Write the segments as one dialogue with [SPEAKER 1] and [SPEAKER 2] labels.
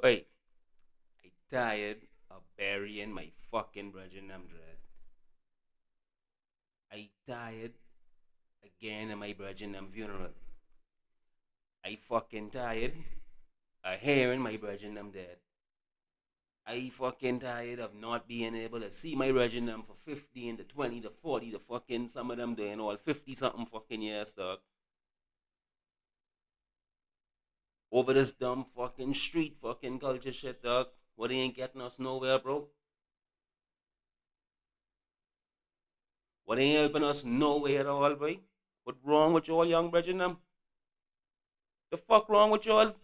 [SPEAKER 1] Wait, I tired of burying my fucking brethren them dread. I tired again of my brethren them funeral. I fucking tired of hearing my brethren them dead. I fucking tired of not being able to see my brethren them for 15 to 20 to 40 to fucking some of them doing all 50 something fucking years, dog. Over this dumb fucking street fucking culture shit, dog. What ain't getting us nowhere, bro? What ain't helping us nowhere at all, boy? What wrong with y'all young brethren them? The fuck wrong with y'all?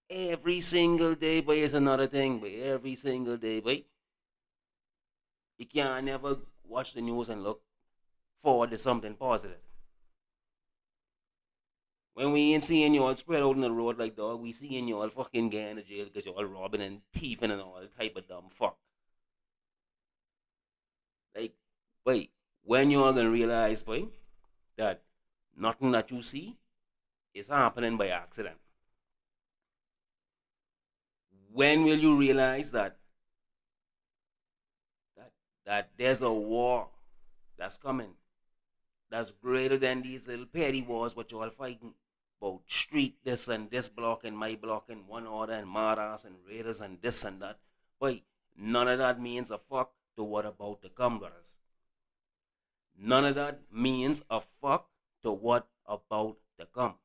[SPEAKER 1] Every single day, boy, is another thing, boy. Every single day, boy. You can't never watch the news and look forward to something positive. When we ain't seeing y'all spread out on the road like dog, we seeing y'all fucking getting to jail because y'all robbing and thieving and all type of dumb fuck. Like, wait, when y'all gonna realize, boy, that nothing that you see is happening by accident? When will you realize that there's a war that's coming that's greater than these little petty wars what y'all fighting about street this and this block and my block and one order and Maras and Raiders and this and that. But none of that means a fuck to what about the come, brothers. None of that means a fuck to what about the come.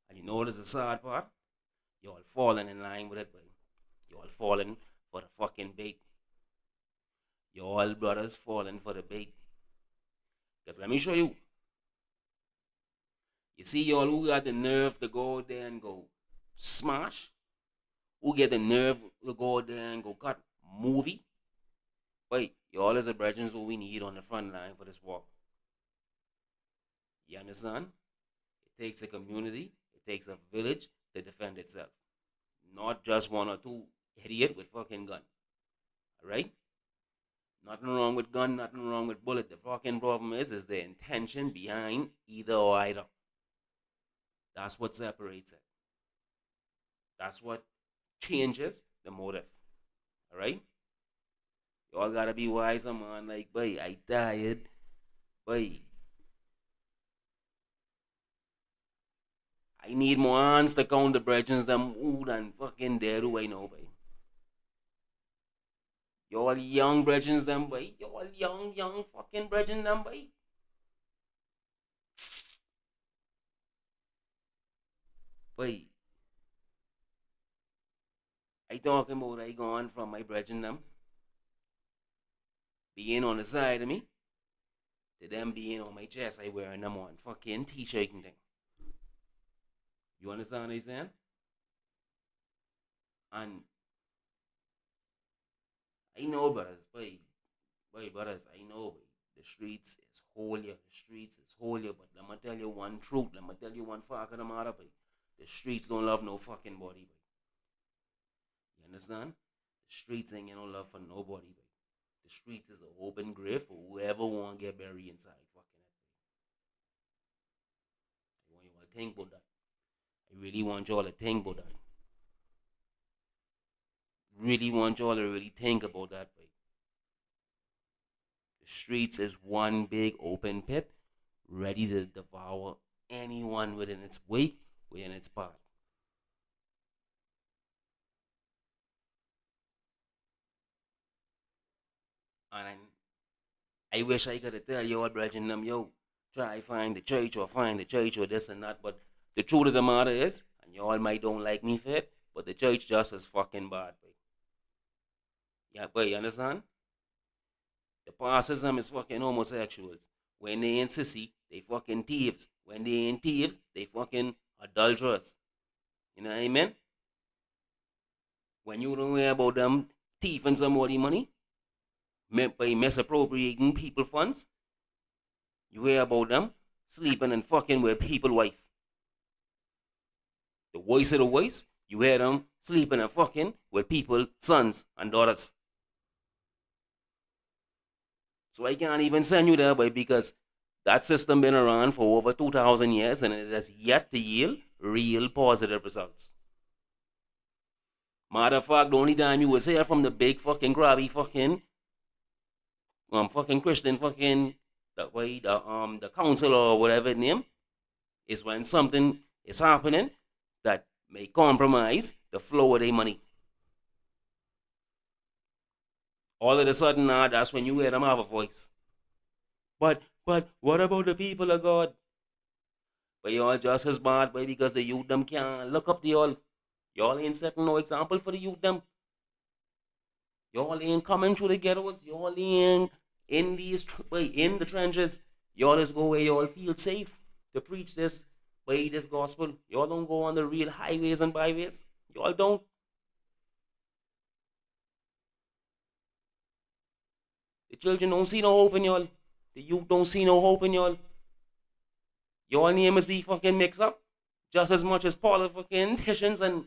[SPEAKER 1] And you know what is the sad part? Y'all falling in line with it, boy. Y'all falling for the fucking bait. Y'all brothers falling for the bait. Because let me show you. You see y'all who got the nerve to go there and go smash? Who get the nerve to go there and go cut movie? Wait, y'all as a brethren what we need on the front line for this war. You understand? It takes a community, it takes a village to defend itself. Not just one or two idiot with fucking gun. Alright? Nothing wrong with gun, nothing wrong with bullet. The fucking problem is the intention behind either or either. That's what separates it. That's what changes the motive. Alright? Y'all gotta be wiser, man. Like, boy, I tired. Boy, I need more hands to count the brethren them who than fucking dead who I know, boy. Y'all young brethren them, boy. Y'all young fucking brethren them, boy. Boy, I talking about I gone from my brethren them being on the side of me to them being on my chest. I wearing them on fucking t-shirt and thing. You understand what I'm saying? And I know, brothers, boy, brothers, I know, boy. The streets is holier. The streets is holier. But let me tell you one truth. Let me tell you one fact of the matter, boy. The streets don't love no fucking body, boy. You understand? The streets ain't get no love for nobody, boy. The streets is an open grave for whoever want to get buried inside. Fucking it, boy. I want you all to think about that. I really want y'all to think about that. Really want y'all to really think about that, boy. The streets is one big open pit, ready to devour anyone within its wake, within its path. And I wish I could tell y'all, brethren, them, yo, try find the church or find the church or this and that. But the truth of the matter is, and y'all might don't like me for it, but the church just as fucking bad, boy. Yeah, but you understand? The pastors them is fucking homosexuals. When they ain't sissy, they fucking thieves. When they ain't thieves, they fucking adulterers. You know what I mean? When you don't hear about them thieving somebody money by misappropriating people funds, you hear about them sleeping and fucking with people wife. The voice of the voice, you hear them sleeping and fucking with people sons and daughters. So I can't even send you there, boy, because That system been around for over 2,000 years and it has yet to yield real positive results. Matter of fact, the only time you will hear from the big fucking grabby fucking Christian fucking the council or whatever it name is when something is happening that may compromise the flow of their money. All of a sudden now that's when you hear them have a voice. But what about the people of God? But y'all just as bad, boy, because the youth them can't look up to y'all. Y'all ain't setting no example for the youth them. Y'all ain't coming through the ghettos. Y'all ain't in in the trenches. Y'all just go where y'all feel safe to preach this gospel. Y'all don't go on the real highways and byways. Y'all don't. The children don't see no hope in y'all. The youth don't see no hope in y'all. Y'all name must be fucking mixed up just as much as politicians and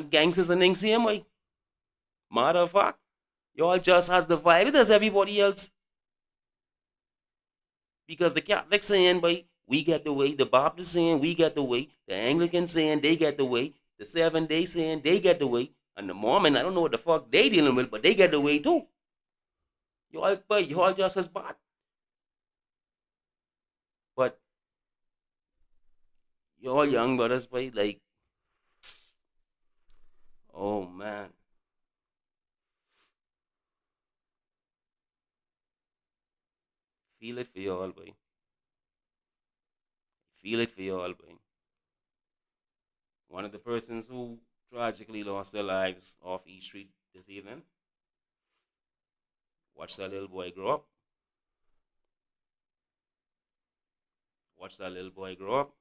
[SPEAKER 1] gangsters and things same way. Matter of fact, y'all just as divided as everybody else. Because the Catholics saying, boy, we get the way. The Baptists saying, we get the way. The Anglicans saying, they get the way. The Seventh Day saying, they get the way. And the Mormon, I don't know what the fuck they dealing with, but they get the way too. Y'all just as bad. But y'all young brothers, boy, like, oh man, feel it for y'all, boy. Feel it for y'all, boy. One of the persons who tragically lost their lives off East Street this evening. Watch that little boy grow up. Watch that little boy grow up.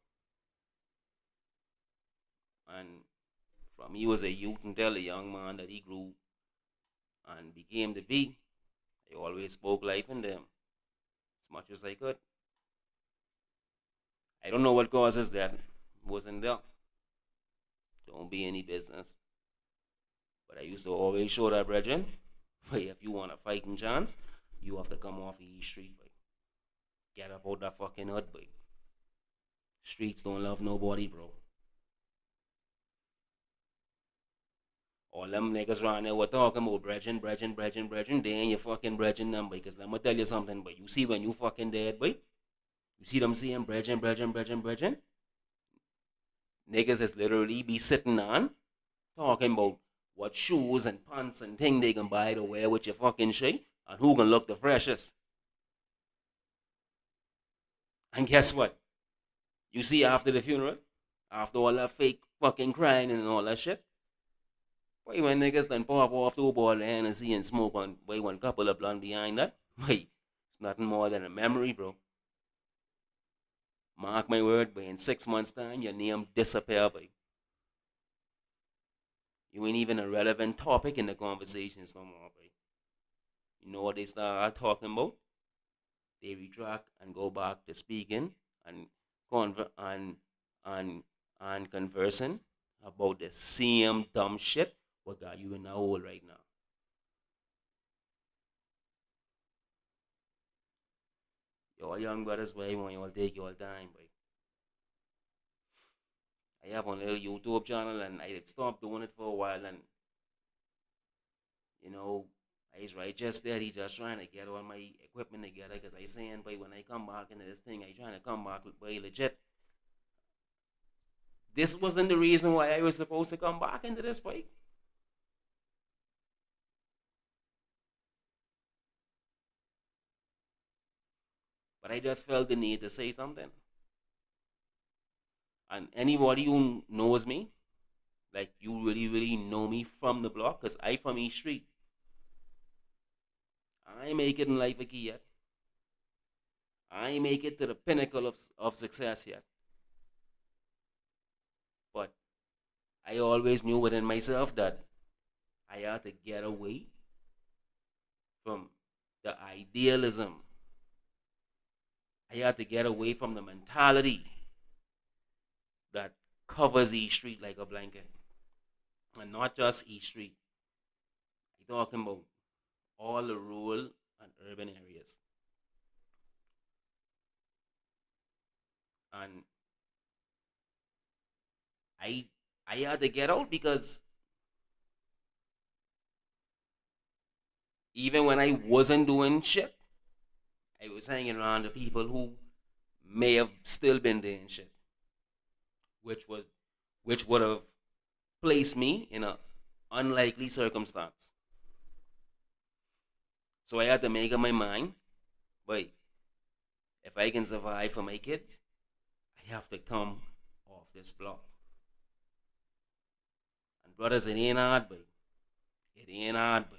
[SPEAKER 1] And from he was a youth until a young man that he grew and became to be, I always spoke life in them as much as I could. I don't know what causes that. Wasn't there. Don't be any business. But I used to always show that, brethren. But if you want a fighting chance, you have to come off East Street, boy. Get up out that fucking hood, boy. Streets don't love nobody, bro. All them niggas around there were talking about brethren. They ain't your fucking brethren number. Because let me tell you something, but you see when you fucking dead, boy. You see them saying brethren. Niggas is literally be sitting on talking about what shoes and pants and thing they can buy to wear with your fucking shit and who can look the freshest. And guess what? You see after the funeral, after all that fake fucking crying and all that shit, boy, when niggas then pop off two ball of Hennessy and smoke one couple of blunt behind that, boy, it's nothing more than a memory, bro. Mark my word, boy, in 6 months' time, your name disappear, boy. You ain't even a relevant topic in the conversations no more, boy. You know what they start talking about? They retract and go back to speaking and conver- and and conversing about the same dumb shit what got you in the hole right now. Y'all young brothers, boy, want y'all take your time, boy. I have a little YouTube channel and I stopped doing it for a while and you know I was right just there. He just trying to get all my equipment together because I saying, boy, when I come back into this thing, I trying to come back, boy, legit. This wasn't the reason why I was supposed to come back into this, boy. But I just felt the need to say something. And anybody who knows me, like you really know me from the block, cause I from East Street. I ain't make it in life again yet. I ain't make it to the pinnacle of success yet. But I always knew within myself that I had to get away from the idealism. I had to get away from the mentality that covers East Street like a blanket. And not just East Street. I'm talking about all the rural and urban areas. And I I had to get out because even when I wasn't doing shit, I was hanging around the people who may have still been doing shit, which was which would have placed me in a unlikely circumstance. So I had to make up my mind, wait, if I can survive for my kids, I have to come off this block. And brothers, it ain't hard, boy. It ain't hard, boy.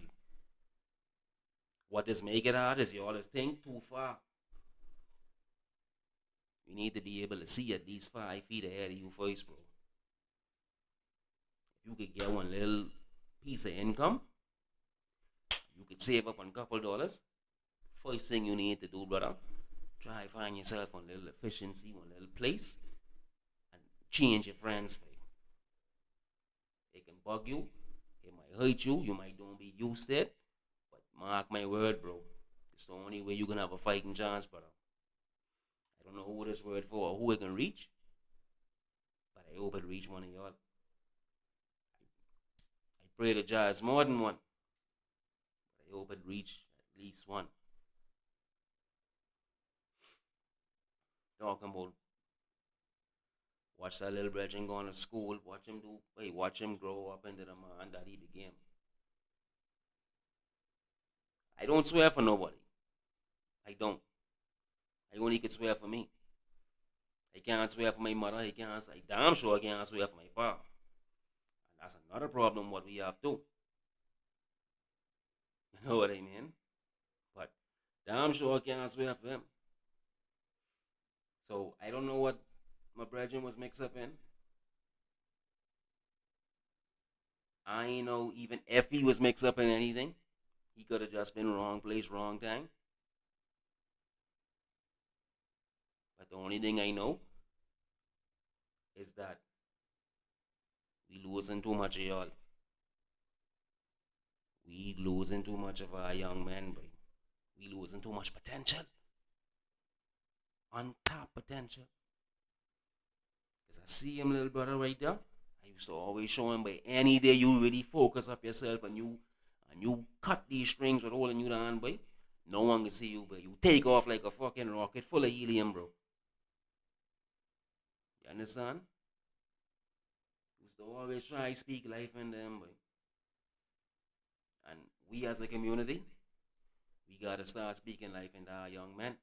[SPEAKER 1] What does make it hard is you always think too far. You need to be able to see at least 5 feet ahead of you first, bro. If you could get one little piece of income, you could save up on a couple dollars. First thing you need to do, brother, try find yourself one little efficiency, one little place, and change your friends, boy. It can bug you, it might hurt you, you might don't be used to it, but mark my word, bro. It's the only way you can have a fighting chance, brother. I don't know who this word for or who it can reach, but I hope it reach one of y'all. I pray to Jah it's more than one, but I hope it reach at least one. Talking about watch that little brethren going to school, watch him do, wait, watch him grow up into the man that he became. I don't swear for nobody. I don't. I only can swear for me. I can't swear for my mother. I can't. I damn sure I can't swear for my pa. And that's another problem. What we have too. You know what I mean? But damn sure I can't swear for him. So I don't know what my brethren was mixed up in. I know even if he was mixed up in anything, he could have just been wrong place, wrong time. But the only thing I know is that we losing too much of y'all. We losing too much of our young men, boy. We losing too much potential. Untapped potential. Because I see him, little brother, right there. I used to always show him, but any day you really focus up yourself and you cut these strings with holding you down, boy. No one can see you, but you take off like a fucking rocket full of helium, bro. You understand? Used to always try to speak life in them, boy. And we as a community, we gotta start speaking life into our young men.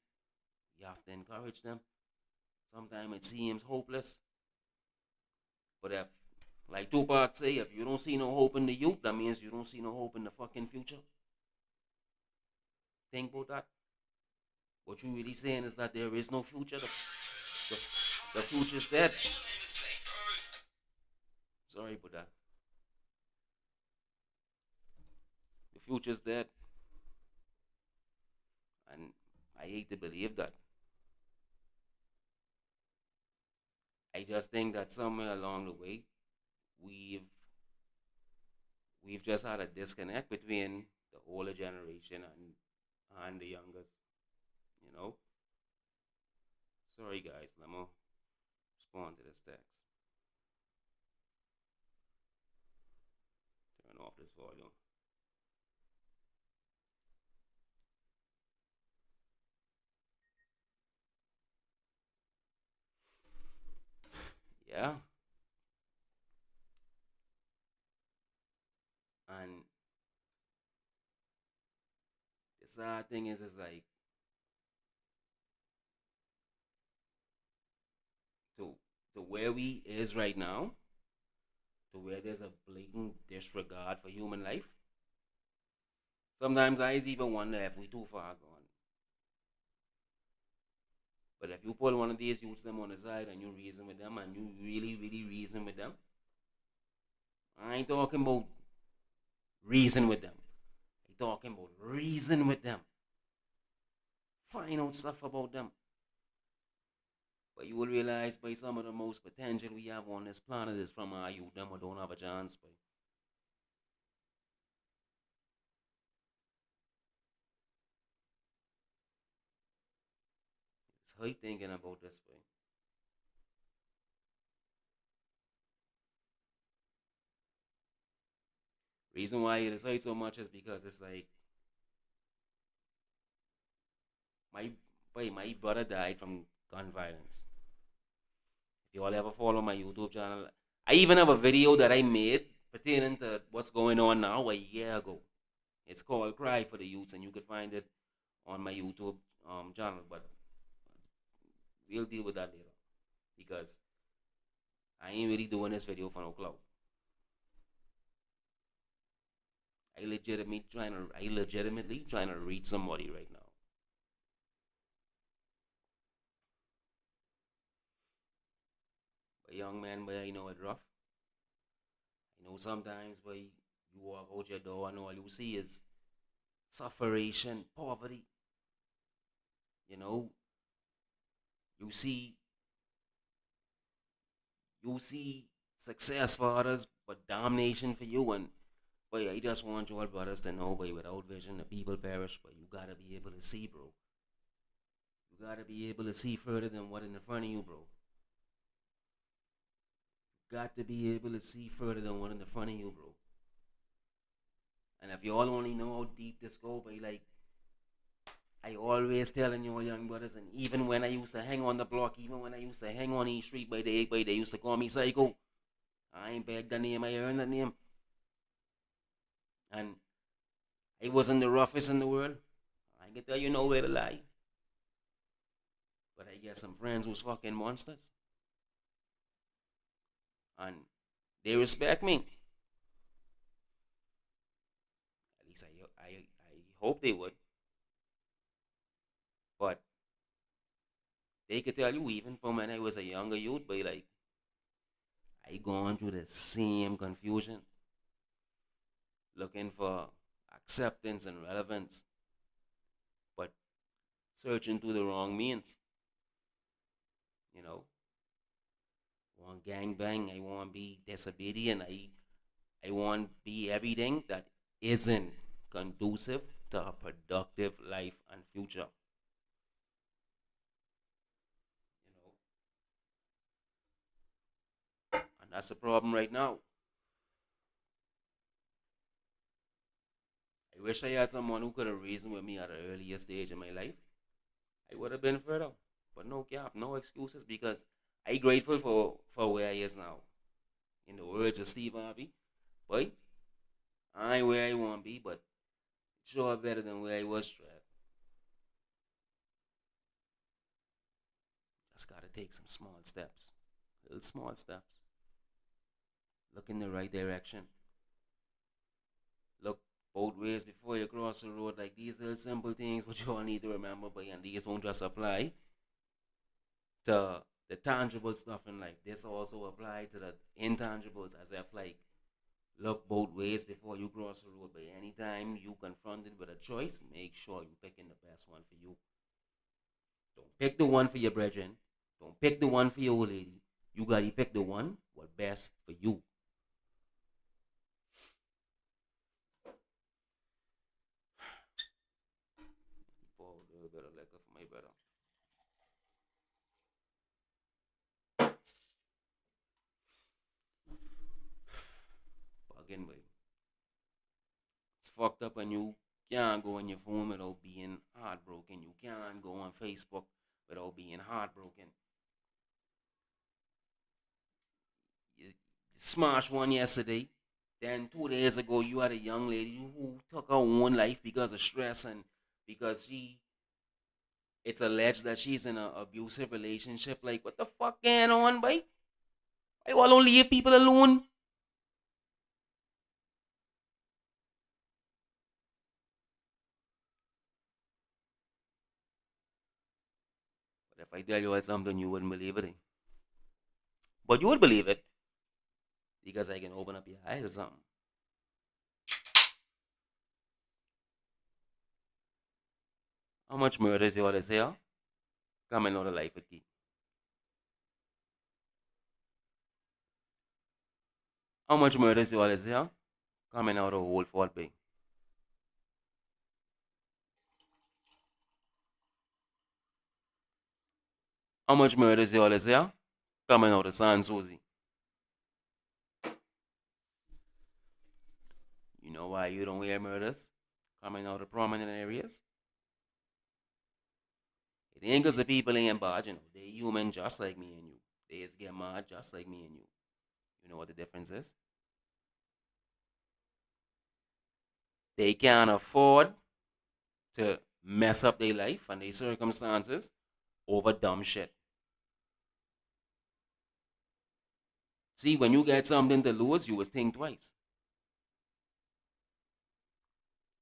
[SPEAKER 1] We have to encourage them. Sometimes it seems hopeless, but if, like Tupac say, if you don't see no hope in the youth, that means you don't see no hope in the fucking future. Think about that. What you really saying is that there is no future. The, the future's dead. Sorry about that. The future's dead. And I hate to believe that. I just think that somewhere along the way, we've we've just had a disconnect between the older generation and the youngest. You know. Sorry guys, let me respond to this text. Turn off this volume. Yeah. And the sad thing is like to to where we is right now, to where there's a blatant disregard for human life. Sometimes I even wonder if we too far gone. But if you pull one of these youths them on the side and you reason with them and you really, really reason with them, I ain't talking about reason with them. I talking about reason with them. Find out stuff about them. But you will realize by some of the most potential we have on this planet is from our youth, them who don't have a chance, by. It's hard thinking about this, boy. Reason why it hurt so much is because it's like my my brother died from gun violence. If you all ever follow my YouTube channel, I even have a video that I made pertaining to what's going on now a year ago. It's called "Cry for the Youths," and you can find it on my YouTube channel. But we'll deal with that later because I ain't really doing this video for no clout. I legitimately trying to reach somebody right now. A young man, but I know it rough. I know sometimes where you walk out your door and all you see is suffering, poverty. You know, you see you see success for others, but damnation for you. And boy, I just want your brothers to know, boy, without vision, the people perish. But you gotta be able to see, bro. You gotta be able to see further than what in the front of you, bro. Got to be able to see further than what in the front of you, bro. And if you all only know how deep this go, but like I always telling you young brothers, and even when I used to hang on the block, even when I used to hang on East Street by they used to call me psycho. I ain't beg the name, I earned the name. And I wasn't the roughest in the world. I can tell you nowhere to lie. But I get some friends who's fucking monsters. And they respect me. At least I hope they would. But they could tell you even from when I was a younger youth, but like I gone through the same confusion, looking for acceptance and relevance, but searching through the wrong means. You know, I want gang bang. I want to be disobedient. I want to be everything that isn't conducive to a productive life and future. You know, and that's the problem right now. I wish I had someone who could have reasoned with me at an earlier stage in my life. I would have been further. But no cap, no excuses because I grateful for where I is now. In the words of Steve Harvey, boy, I ain't where I want to be, but sure better than where I was at. Just gotta take some small steps, little small steps. Look in the right direction. Look both ways before you cross the road. Like these little simple things, which you all need to remember, but and these won't just apply to the tangible stuff in life. This also apply to the intangibles, as if like look both ways before you cross the road. But anytime you confronted with a choice, make sure you picking the best one for you. Don't pick the one for your brethren. Don't pick the one for your old lady. You gotta pick the one what best for you. Pour a little bit of liquor for my brother. Again, boy, it's fucked up when you can't go on your phone without being heartbroken. You can't go on Facebook without being heartbroken. You smashed one yesterday. Then 2 days ago, you had a young lady who took her own life because of stress and because it's alleged that she's in an abusive relationship. Like, what the fuck going on, boy? I will don't leave people alone. But if I tell you something, you wouldn't believe it. But you would believe it because I can open up your eyes or something. How much murders you all is here? Coming out of life with key. How much murders you all is here? Coming out of Old Fort Bay. How much murders you all is here? Coming out of San Susie. You You know why you don't hear murders coming out of prominent areas? It ain't because the people ain't bad, you know. They human just like me and you. They just get mad just like me and you. You know what the difference is? They can't afford to mess up their life and their circumstances over dumb shit. See, when you get something to lose, you would think twice.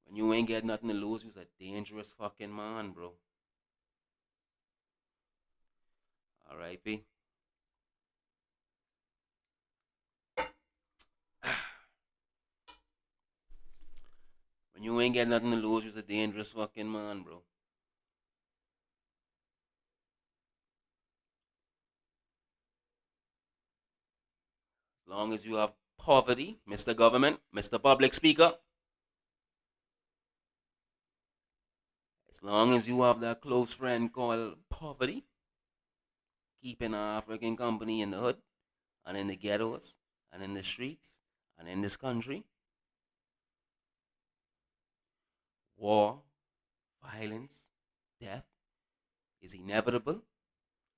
[SPEAKER 1] When you ain't get nothing to lose, you's a dangerous fucking man, bro. Alright, P. When you ain't get nothing to lose, you's a dangerous fucking man, bro. As long as you have poverty, Mr. Government, Mr. Public Speaker, as long as you have that close friend called poverty, keeping our African company in the hood and in the ghettos and in the streets and in this country, war, violence, death is inevitable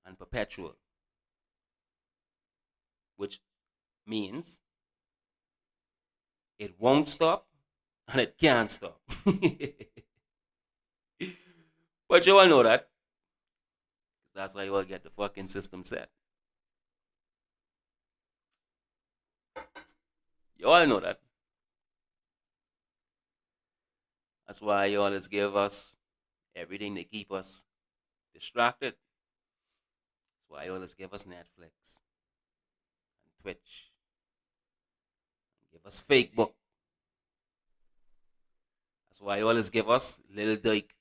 [SPEAKER 1] and perpetual, which means it won't stop and it can't stop. But you all know that. 'Cause that's how you all get the fucking system set. You all know that. That's why you always give us everything to keep us distracted. That's why you always give us Netflix and Twitch. Give us fake book. That's why you always give us Lil Dyke.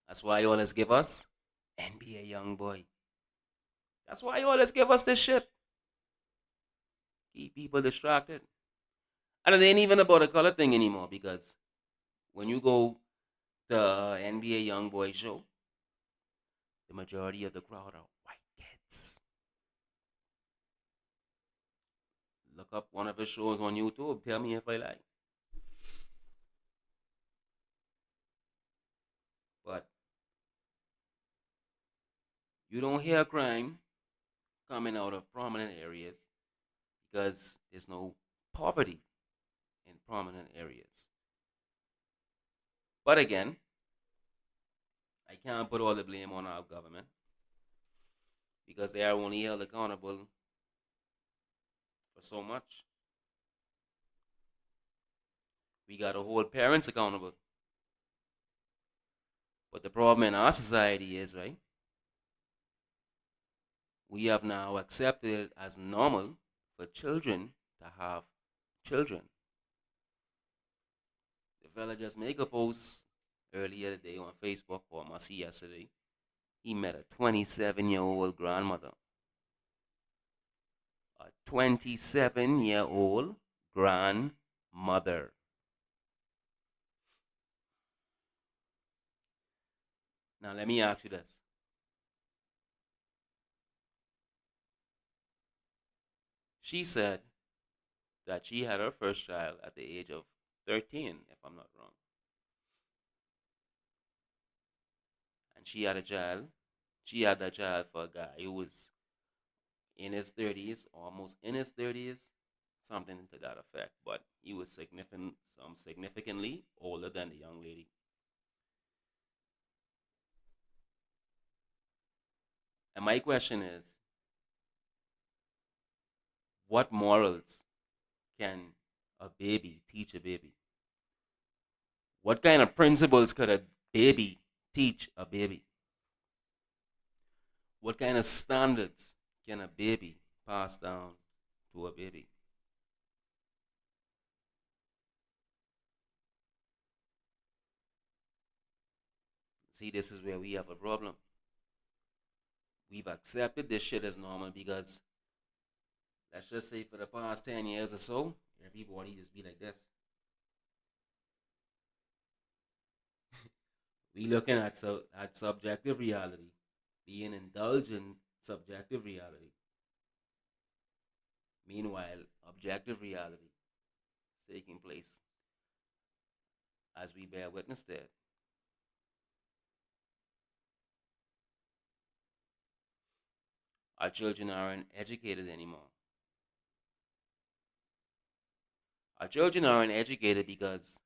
[SPEAKER 1] That's why you always give us NBA Young Boy. That's why you always give us this shit. Keep people distracted. And it ain't even about a color thing anymore because when you go to NBA Young Boy show, the majority of the crowd are white kids. Look up one of his shows on YouTube. Tell me if I lie. But you don't hear crime coming out of prominent areas because there's no poverty in prominent areas. But again, I can't put all the blame on our government because they are only held accountable for so much. We got to hold parents accountable. But the problem in our society is, right, we have now accepted it as normal for children to have children. The fella just make a post earlier today on Facebook, or must see yesterday. He met a 27-year-old grandmother. A 27-year-old grandmother. Now let me ask you this. She said that she had her first child at the age of 13, if I'm not wrong. And she had a child. She had that child for a guy who was in his 30s, almost in his 30s, something to that effect. But he was significantly older than the young lady. And my question is, what morals can a baby teach a baby? What kind of principles could a baby teach a baby? What kind of standards can a baby pass down to a baby? See, this is where we have a problem. We've accepted this shit as normal because, let's just say, for the past 10 years or so, everybody just be like this. We looking at subjective reality, being indulged in subjective reality. Meanwhile, objective reality taking place as we bear witness to it. Our children aren't educated anymore. Our children aren't educated because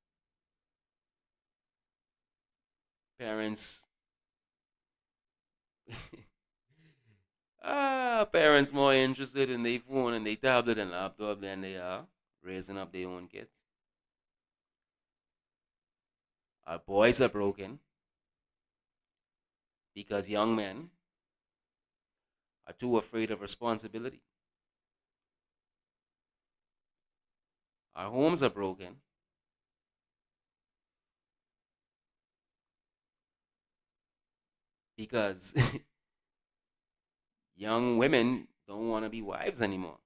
[SPEAKER 1] parents parents more interested in their phone and their tablet and laptop than they are raising up their own kids. Our boys are broken because young men are too afraid of responsibility. Our homes are broken because young women don't want to be wives anymore.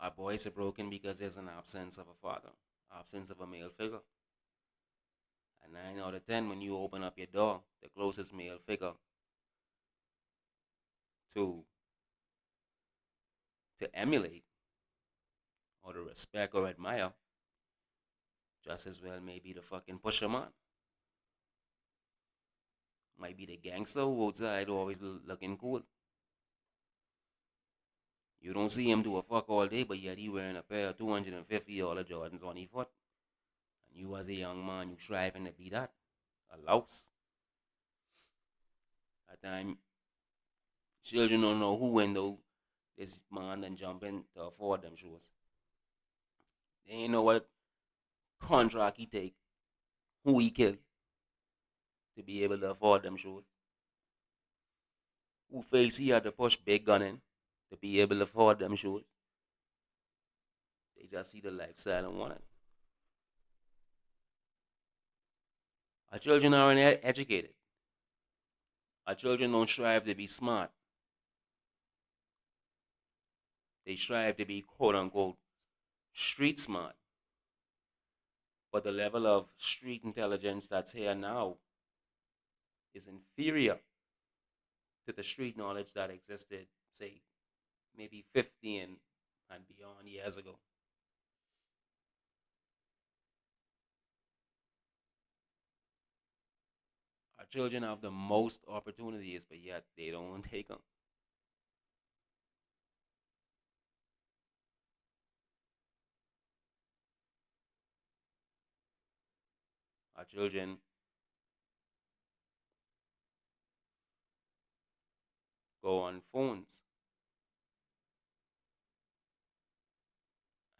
[SPEAKER 1] Our boys are broken because there's an absence of a father, absence of a male figure. And 9 out of 10, when you open up your door, the closest male figure to emulate or to respect or admire, just as well may be the fucking pusher man. Might be the gangster who outside always looking cool. You don't see him do a fuck all day, but yet he wearing a pair of $250 Jordans on his foot. And you as a young man, you striving to be that. A louse. At time, children don't know who window this man then jump in to afford them shoes. They ain't know what contract he take, who he kill to be able to afford them shoes. Who face he had to push big gun in to be able to afford them shoes. They just see the lifestyle and want it. Our children aren't educated. Our children don't strive to be smart. They strive to be quote unquote street smart. But the level of street intelligence that's here now is inferior to the street knowledge that existed, say, maybe 15 and beyond years ago. Our children have the most opportunities, but yet they don't take them. Our children go on phones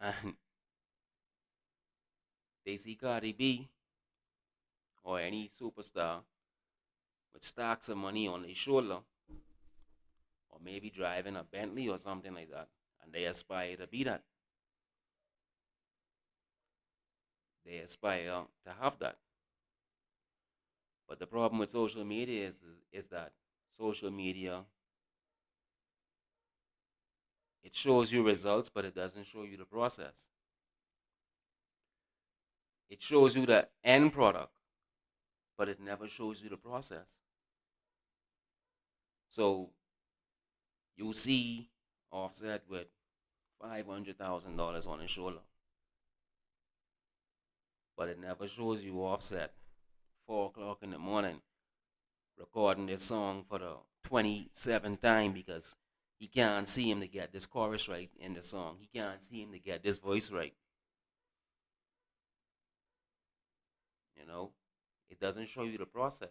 [SPEAKER 1] and they see Cardi B or any superstar with stacks of money on their shoulder, or maybe driving a Bentley or something like that, and they aspire to be that. They aspire to have that. But the problem with social media is that social media, it shows you results, but it doesn't show you the process. It shows you the end product, but it never shows you the process. So you see Offset with $500,000 on his shoulder, but it never shows you Offset 4 o'clock in the morning recording this song for the 27th time because he can't see him to get this chorus right in the song. He can't see him to get this voice right. You know, it doesn't show you the process.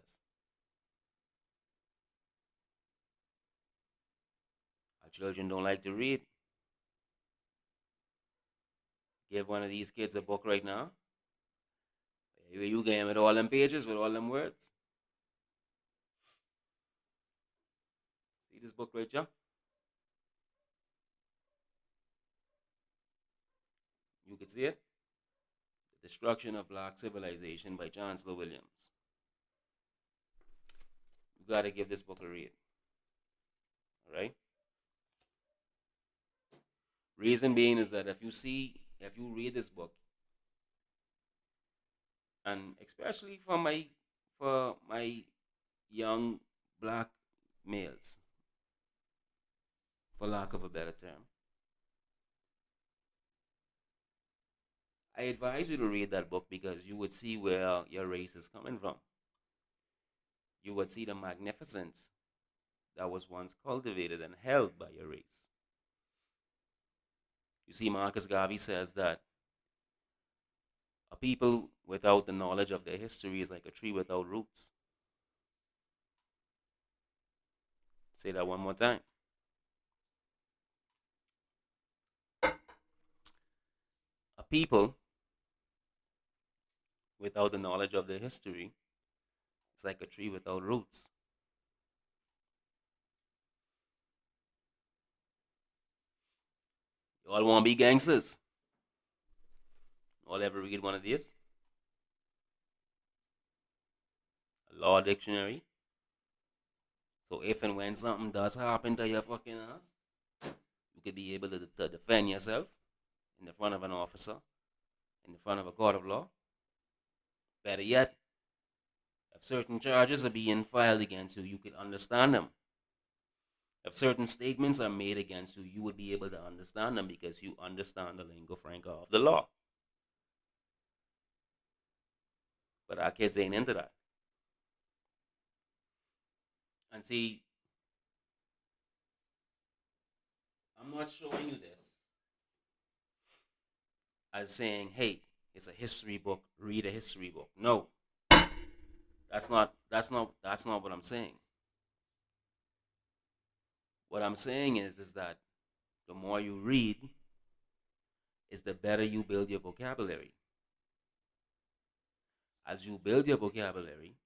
[SPEAKER 1] Our children don't like to read. Give one of these kids a book right now. You game with all them pages, with all them words. See this book right here? You can see it. The Destruction of Black Civilization by Chancellor Williams. You gotta give this book a read. Alright? Reason being is that if you read this book, and especially for my young black males, for lack of a better term, I advise you to read that book because you would see where your race is coming from. You would see the magnificence that was once cultivated and held by your race. You see, Marcus Garvey says that a people without the knowledge of their history is like a tree without roots. Say that one more time. A people without the knowledge of their history is like a tree without roots. You all want to be gangsters? All ever read one of these? A law dictionary. So if and when something does happen to your fucking ass, you could be able to defend yourself in the front of an officer, in the front of a court of law. Better yet, if certain charges are being filed against you, you could understand them. If certain statements are made against you, you would be able to understand them because you understand the lingua franca of the law. But our kids ain't into that. And see, I'm not showing you this as saying, hey, it's a history book, read a history book. No. That's not what I'm saying. What I'm saying is that the more you read, is the better you build your vocabulary. As you build your vocabulary,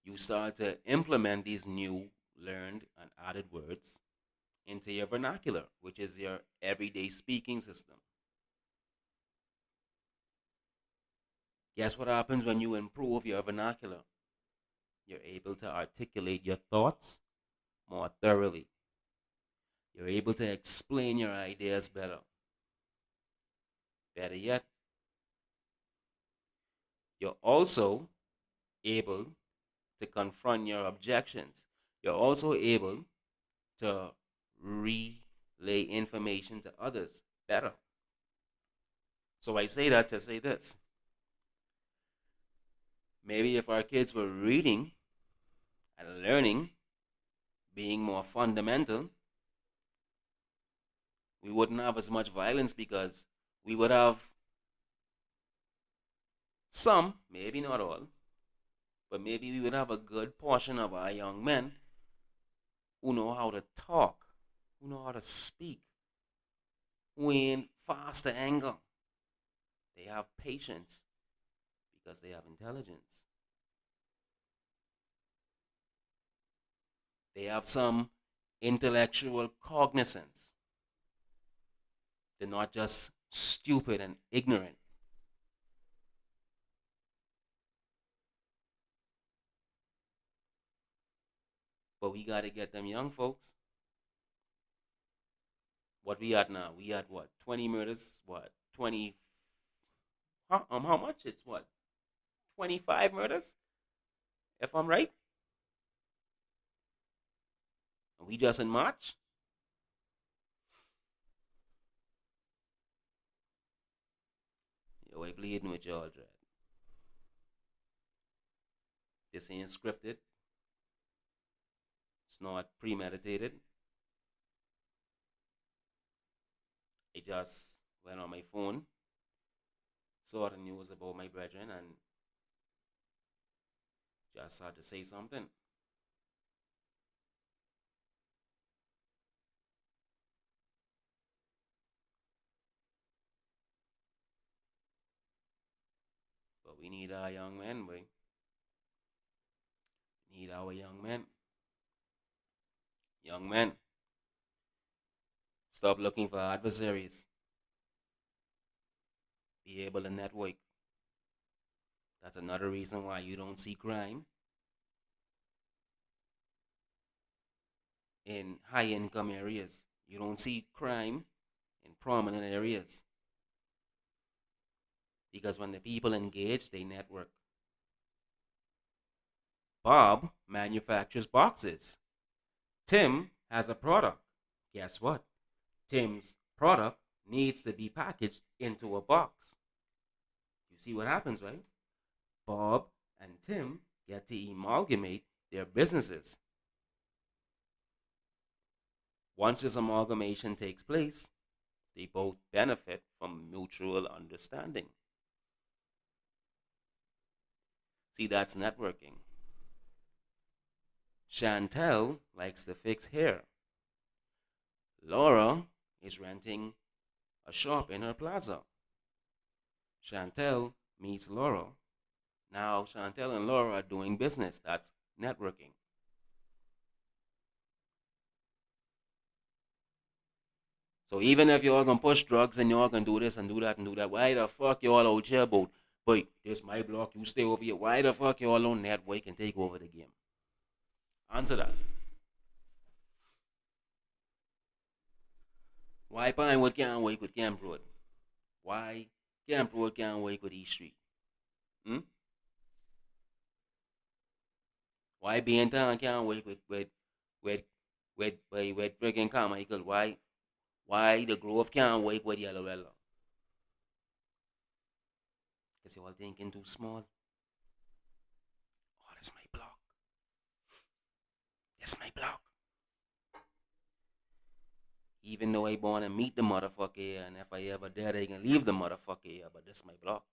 [SPEAKER 1] you start to implement these new learned and added words into your vernacular, which is your everyday speaking system. Guess what happens when you improve your vernacular? You're able to articulate your thoughts more thoroughly. You're able to explain your ideas better. Better yet, you're also able to confront your objections. You're also able to relay information to others better. So I say that to say this. Maybe if our kids were reading and learning, being more fundamental, we wouldn't have as much violence because we would have some, maybe not all, but maybe we would have a good portion of our young men who know how to talk, who know how to speak, who ain't fast to anger. They have patience because they have intelligence. They have some intellectual cognizance. They're not just stupid and ignorant. But we got to get them young folks. What we at now? We at what? 20 murders? What? 20? How much? It's what? 25 murders? If I'm right? And we just in March? Yo, I bleeding with y'all, Dread. This ain't scripted. It's not premeditated. I just went on my phone, saw the news about my brethren, and just had to say something. But we need our young men, boy. We need our young men. Young men, stop looking for adversaries. Be able to network. That's another reason why you don't see crime in high income areas. You don't see crime in prominent areas. Because when the people engage, they network. Bob manufactures boxes. Tim has a product. Guess what? Tim's product needs to be packaged into a box. You see what happens, right? Bob and Tim get to amalgamate their businesses. Once this amalgamation takes place, they both benefit from mutual understanding. See, that's networking. Chantel likes to fix hair. Laura is renting a shop in her plaza. Chantel meets Laura. Now Chantel and Laura are doing business. That's networking. So even if y'all gonna push drugs and y'all gonna do this and do that and do that, why the fuck y'all out here about, wait, this my block, you stay over here. Why the fuck y'all on network and take over the game? Answer that. Why Pinewood can't work with Camp Road? Why Camp Road can't work with East Street? Hmm? Why Town can't work with with freaking Carmichael? Why the Grove can't work with Yellow Yellow? Because you all thinking too small. Oh, that's my block. That's my block. Even though I born and meet the motherfucker here, and if I ever dead, I can leave the motherfucker here, but that's my block.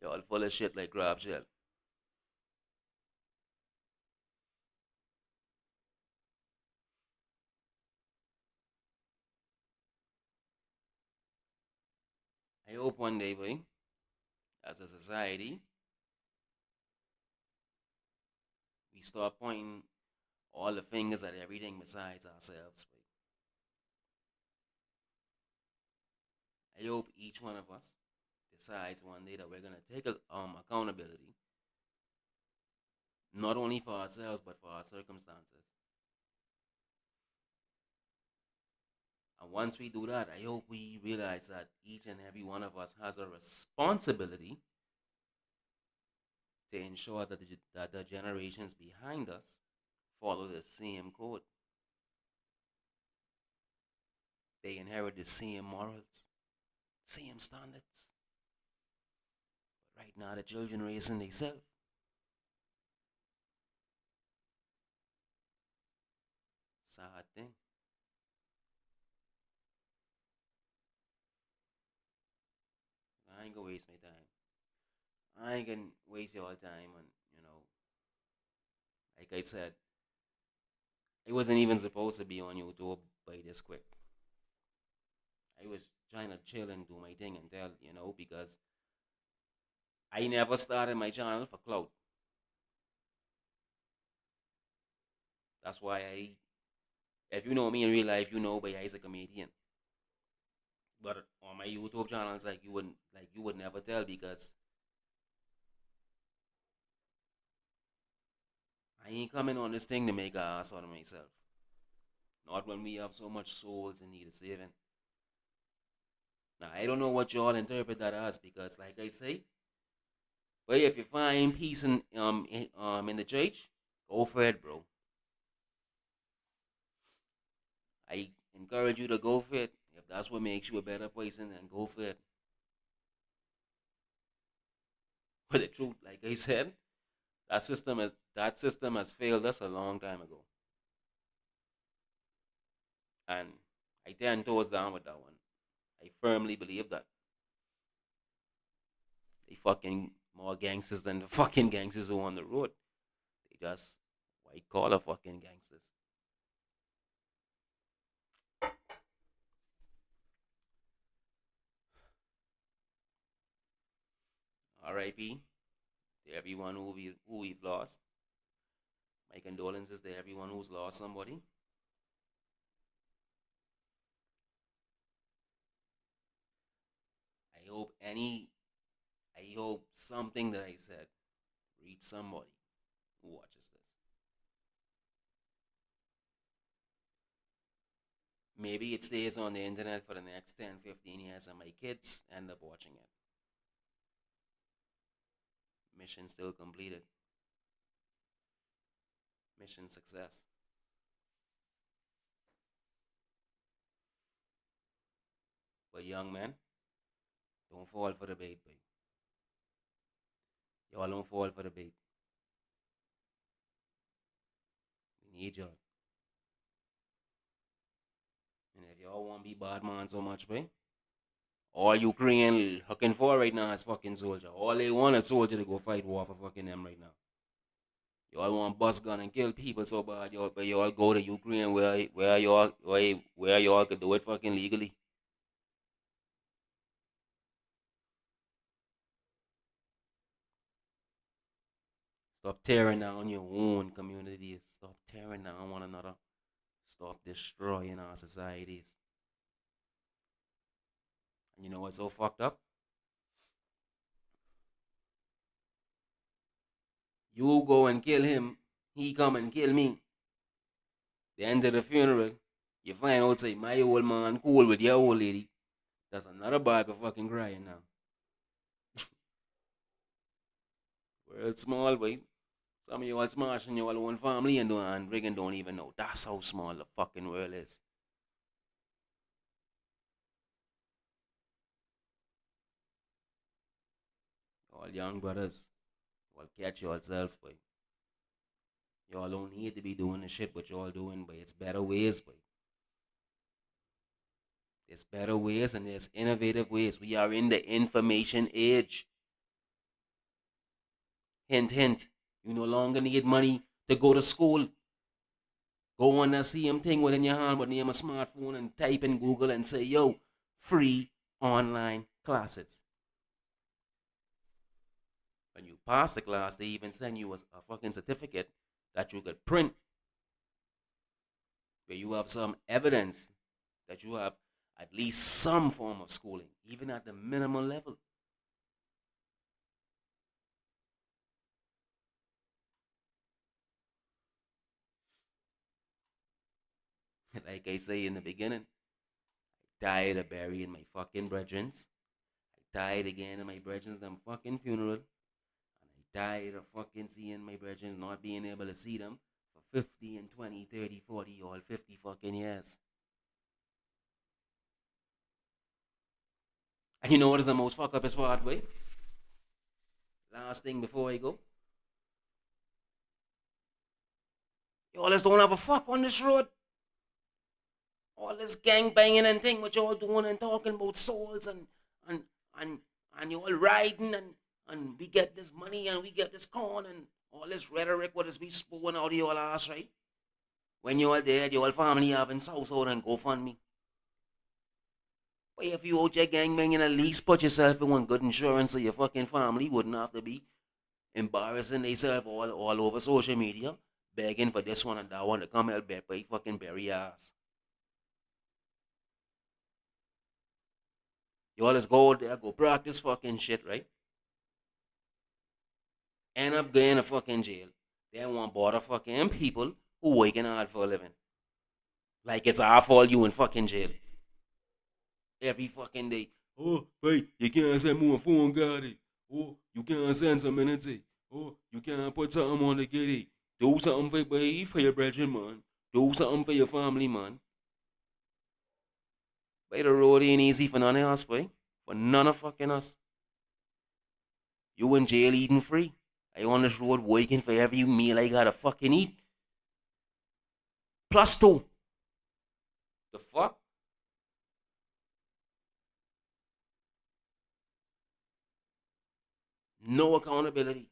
[SPEAKER 1] Y'all full of shit like crab shell. I hope one day, boy, as a society, we start pointing all the fingers at everything besides ourselves. Boy. I hope each one of us decides one day that we're gonna take accountability, not only for ourselves but for our circumstances. And once we do that, I hope we realize that each and every one of us has a responsibility to ensure that the generations behind us follow the same code. They inherit the same morals, same standards. But right now, the children raising themselves. Sad thing. I ain't gonna waste my time. I ain't gonna waste your time on, like I said, I wasn't even supposed to be on YouTube by this quick. I was trying to chill and do my thing and tell, because I never started my channel for clout. That's why if you know me in real life, you know, but I is a comedian. But on my YouTube channel, it's like you would never tell because I ain't coming on this thing to make a ass out of myself. Not when we have so much souls in need of saving. Now I don't know what y'all interpret that as because, like I say, but if you find peace in the church, go for it, bro. I encourage you to go for it. If that's what makes you a better person, then go for it. But the truth, like I said, that system has failed us a long time ago, and I 10 toes down with that one. I firmly believe that they fucking more gangsters than the fucking gangsters who on the road. They just white collar fucking gangsters. R.I.P. to everyone who we've lost. My condolences to everyone who's lost somebody. I hope any I hope something that I said reach somebody who watches this. Maybe it stays on the internet for the next 10, 15 years and my kids end up watching it. Mission still completed. Mission success. But young man, don't fall for the bait, babe. Y'all don't fall for the bait. We need y'all. And if y'all want to be bad man so much, babe, all Ukraine looking for right now is fucking soldier. All they want is soldier to go fight war for fucking them right now. Y'all want bust gun and kill people so bad, y'all, but y'all go to Ukraine where y'all could do it fucking legally. Stop tearing down your own communities. Stop tearing down one another. Stop destroying our societies. And you know what's so fucked up? You go and kill him, he come and kill me. The end of the funeral, you find out say my old man cool with your old lady. That's another bag of fucking crying now. World small, boy. Some of you all smashing your own family and Reagan don't even know. That's how small the fucking world is. All young brothers, all catch yourself, boy. Y'all don't need to be doing the shit what y'all doing, but it's better ways, boy. There's better ways and there's innovative ways. We are in the information age. Hint, hint. You no longer need money to go to school. Go on that same thing within your hand, but name a smartphone and type in Google and say, yo, free online classes. When you pass the class, they even send you a fucking certificate that you could print where you have some evidence that you have at least some form of schooling, even at the minimal level. Like I say in the beginning, tired of burying my fucking brethren. I tired again of my brethren them fucking funeral. And I tired of fucking seeing my brethren not being able to see them for 50 and 20, 30, 40, or 50 fucking years. And you know what is the most fuck up part, way? Last thing before I go. Y'all just don't have a fuck on this road. All this gang banging and thing what y'all doing and talking about souls and and and you all riding and we get this money and we get this corn and all this rhetoric what is be spewing out of your ass, right? When you all dead, your family having south out and go fund me. But if you out your gang banging, at least put yourself in one good insurance so your fucking family wouldn't have to be embarrassing themselves all over social media, begging for this one and that one to come help by fucking bury ass. You all just go out there, go practice fucking shit, right? End up going to fucking jail. They want bother fucking people who working hard for a living. Like it's our fault you in fucking jail. Every fucking day. Oh, wait, you can't send more phone guard. Oh, you can't send some minutes. Oh, you can't put something on the gate. Do something for your brethren, man. Do something for your family, man. By the road ain't easy for none of us, boy. For none of fucking us. You in jail eating free. I on this road working for every meal I gotta fucking eat. Plus two. The fuck? No accountability.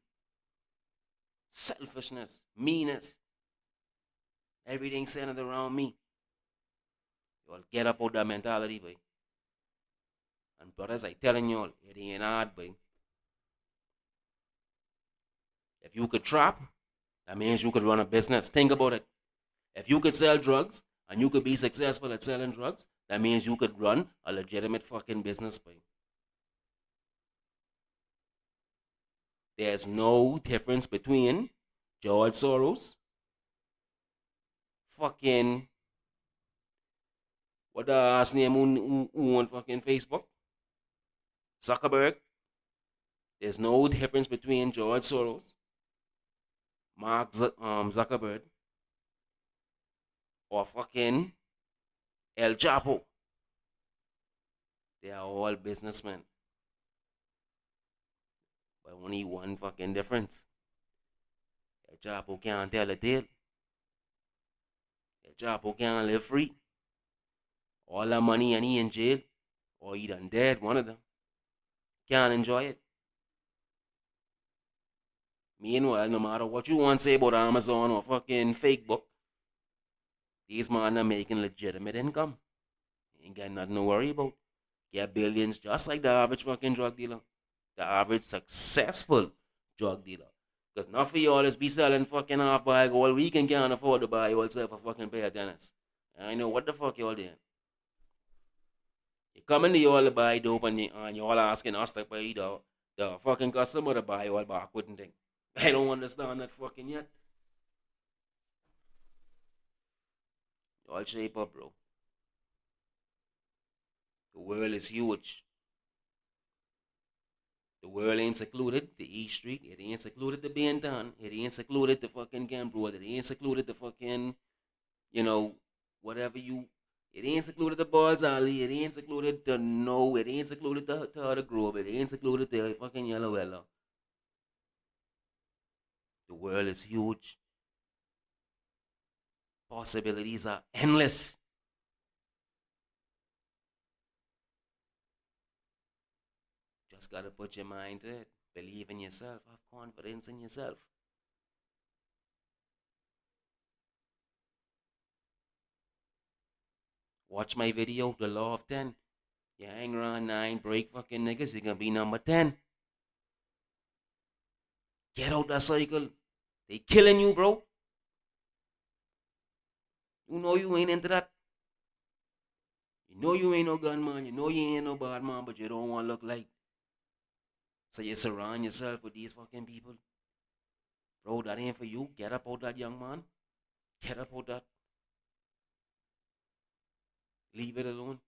[SPEAKER 1] Selfishness. Meanness. Everything centered around me. Y'all get up out that mentality, boy. And brothers, I telling y'all, it ain't hard, boy. If you could trap, that means you could run a business. Think about it. If you could sell drugs and you could be successful at selling drugs, that means you could run a legitimate fucking business, boy. There's no difference between George Soros, fucking, what the ass name who on fucking Facebook? Zuckerberg. There's no difference between George Soros, Mark Zuckerberg, or fucking El Chapo. They are all businessmen. But only one fucking difference. El Chapo can't tell a tale. El Chapo can't live free. All that money and he in jail. Or he done dead, one of them. Can't enjoy it. Meanwhile, no matter what you want to say about Amazon or fucking fake book, these men are making legitimate income. Ain't got nothing to worry about. Get billions just like the average fucking drug dealer. The average successful drug dealer. Because not for y'all is be selling fucking half bag all week and can't afford to buy yourself a fucking pair of tennis. I know what the fuck y'all doing. You come into y'all to buy dope and y'all asking us to pay the fucking customer to buy all backward and thing. I don't understand that fucking yet. Y'all shape up, bro. The world is huge. The world ain't secluded the East Street. It ain't secluded the Benton. It ain't secluded the fucking Camp Road. It ain't secluded the fucking, you know, whatever you. It ain't secluded the Balls Alley. It ain't secluded the No. It ain't secluded the Grove. It ain't secluded the fucking Yellow Willow. The world is huge. Possibilities are endless. Just gotta put your mind to it. Believe in yourself. Have confidence in yourself. Watch my video, The Law of 10. You hang around 9, break fucking niggas, you're gonna be number 10. Get out that cycle. They killing you, bro. You know you ain't into that. You know you ain't no gunman. You know you ain't no bad man, but you don't want to look like. So you surround yourself with these fucking people. Bro, that ain't for you. Get up out that young man. Get up out that. Leave it alone.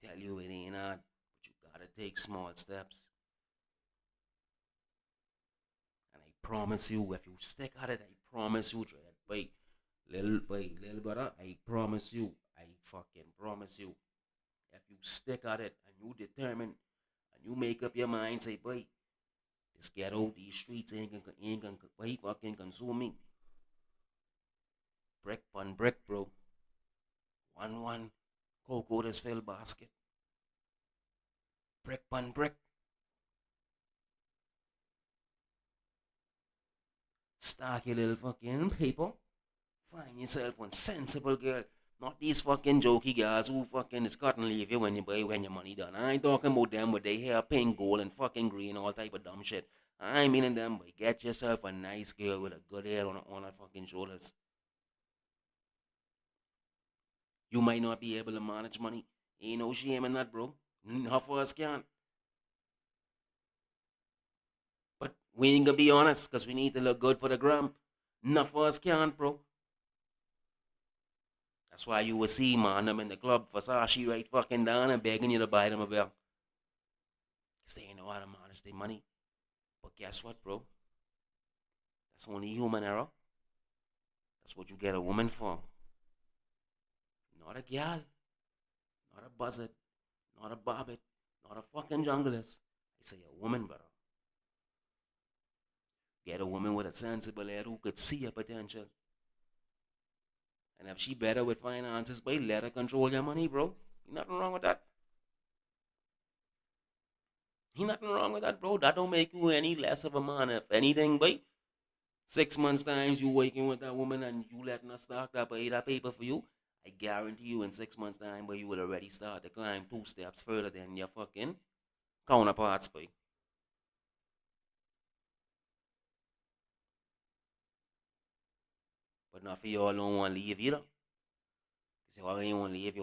[SPEAKER 1] Tell you it ain't hard, but you gotta take small steps. And I promise you, if you stick at it, I promise you, Dread. Little brother, I promise you, I fucking promise you. If you stick at it and you determine and you make up your mind, say, boy, this ghetto, these streets ain't gonna fucking consume me. Brick on brick, bro. 1-1. Cocoa this fill basket. Brick on brick. Stack your little fucking paper. Find yourself one sensible girl. Not these fucking jokey guys who fucking is cutting leave you when you buy when your money done. I ain't talking about them with their hair pink, gold, and fucking green, all type of dumb shit. I ain't meaning them, but get yourself a nice girl with a good hair on her fucking shoulders. You might not be able to manage money. Ain't no shame in that, bro. Half of us can. But we ain't gonna be honest, because we need to look good for the gram. Enough of us can't, bro. That's why you will see, man, them in the club, Versace right fucking down and begging you to buy them a bill. Because they ain't know how to manage their money. But guess what, bro? That's only human error. That's what you get a woman for. Not a gal, not a buzzard, not a bobbit, not a fucking junglist. I say a woman, brother. Get a woman with a sensible head who could see your potential. And if she better with finances, boy, let her control your money, bro. Nothing wrong with that. Ain't nothing wrong with that, bro. That don't make you any less of a man. If anything, boy, 6 months times you working with that woman and you letting her stock that pay that paper for you, I guarantee you in 6 months time, boy, you will already start to climb 2 steps further than your fucking counterparts, boy. But not for y'all don't want to leave either. Because y'all ain't want to leave,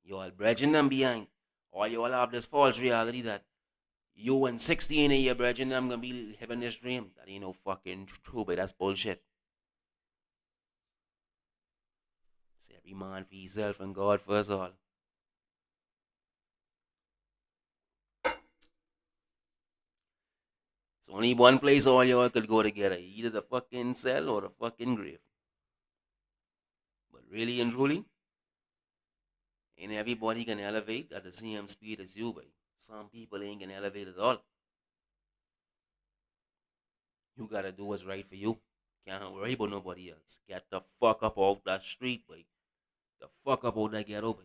[SPEAKER 1] y'all bridging them behind. Or y'all have this false reality that you and 16 of your brethren them gonna be living this dream. That ain't no fucking true, but that's bullshit. It's every man for himself and God first all. It's only one place all y'all could go together, either the fucking cell or the fucking grave. But really and truly, ain't everybody can elevate at the same speed as you, babe. Some people ain't gonna elevate at all. You gotta do what's right for you. Can't worry about nobody else. Get the fuck up off that street, boy. The fuck up out that ghetto, boy.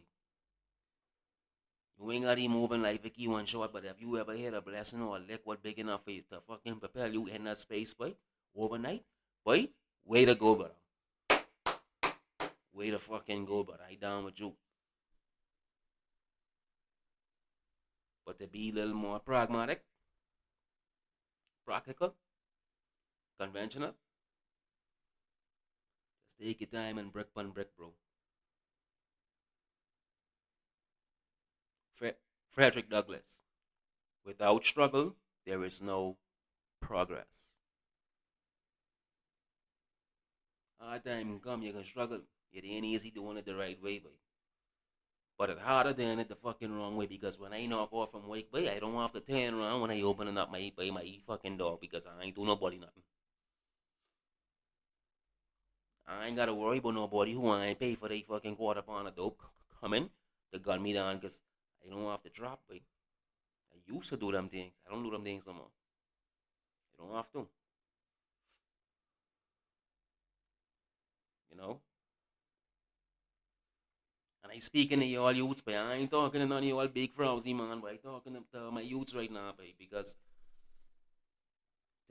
[SPEAKER 1] You ain't gotta move in life Vicky one shot, but if you ever hit a blessing or a lick what big enough for you to fucking propel you in that space, boy, overnight, boy, way to go, brother. Way to fucking go, brother. I down with you. But to be a little more pragmatic, practical, conventional, just take your time and brick on brick, bro. Frederick Douglass. Without struggle, there is no progress. Hard time come, you can struggle. It ain't easy doing it the right way, boy. But it's harder than it the fucking wrong way because when I knock off from work, boy, I don't have to turn around when I opening up my fucking door because I ain't do nobody nothing. I ain't gotta worry about nobody who ain't pay for their fucking quarter pound of dope coming to gun me down because I don't have to drop, boy. I used to do them things. I don't do them things no more. I don't have to, you know. And I speaking to y'all youths, but I ain't talking to none of y'all big frowsy man, but I talking to my youths right now, babe, because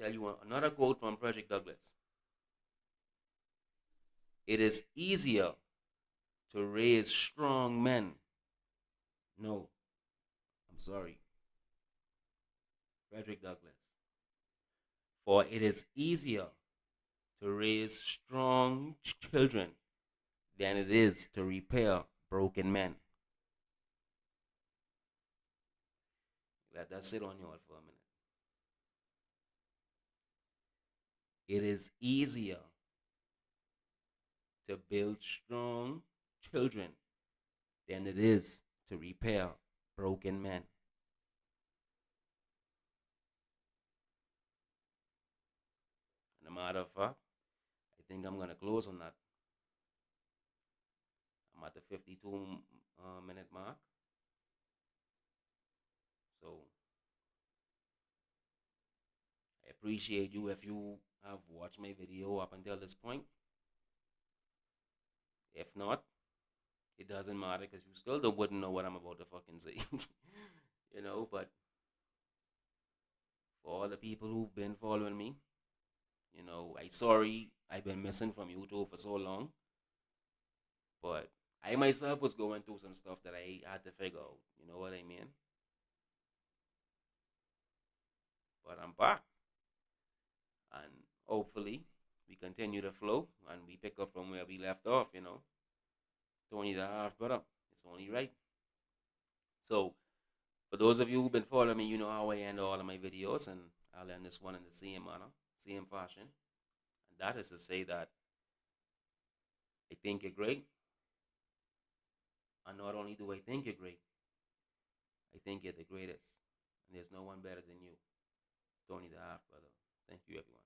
[SPEAKER 1] tell you another quote from Frederick Douglass. It is easier to raise strong men. No, I'm sorry, Frederick Douglass. For it is easier to raise strong children than it is to repair broken men. Let that sit on y'all for a minute. It is easier to build strong children than it is to repair broken men. And a matter of fact, I think I'm gonna close on that. I'm at the 52 minute mark. So I appreciate you if you have watched my video up until this point. If not, it doesn't matter because you still don't wouldn't know what I'm about to fucking say. But for all the people who've been following me, I sorry I've been missing from YouTube for so long. But I myself was going through some stuff that I had to figure out. You know what I mean? But I'm back. And hopefully we continue to flow and we pick up from where we left off. Tony the half brother. It's only right. So for those of you who've been following me, you know how I end all of my videos, and I'll end this one in the same manner, same fashion. And that is to say that I think you're great. And not only do I think you're great, I think you're the greatest. And there's no one better than you. Tony the half brother. Thank you, everyone.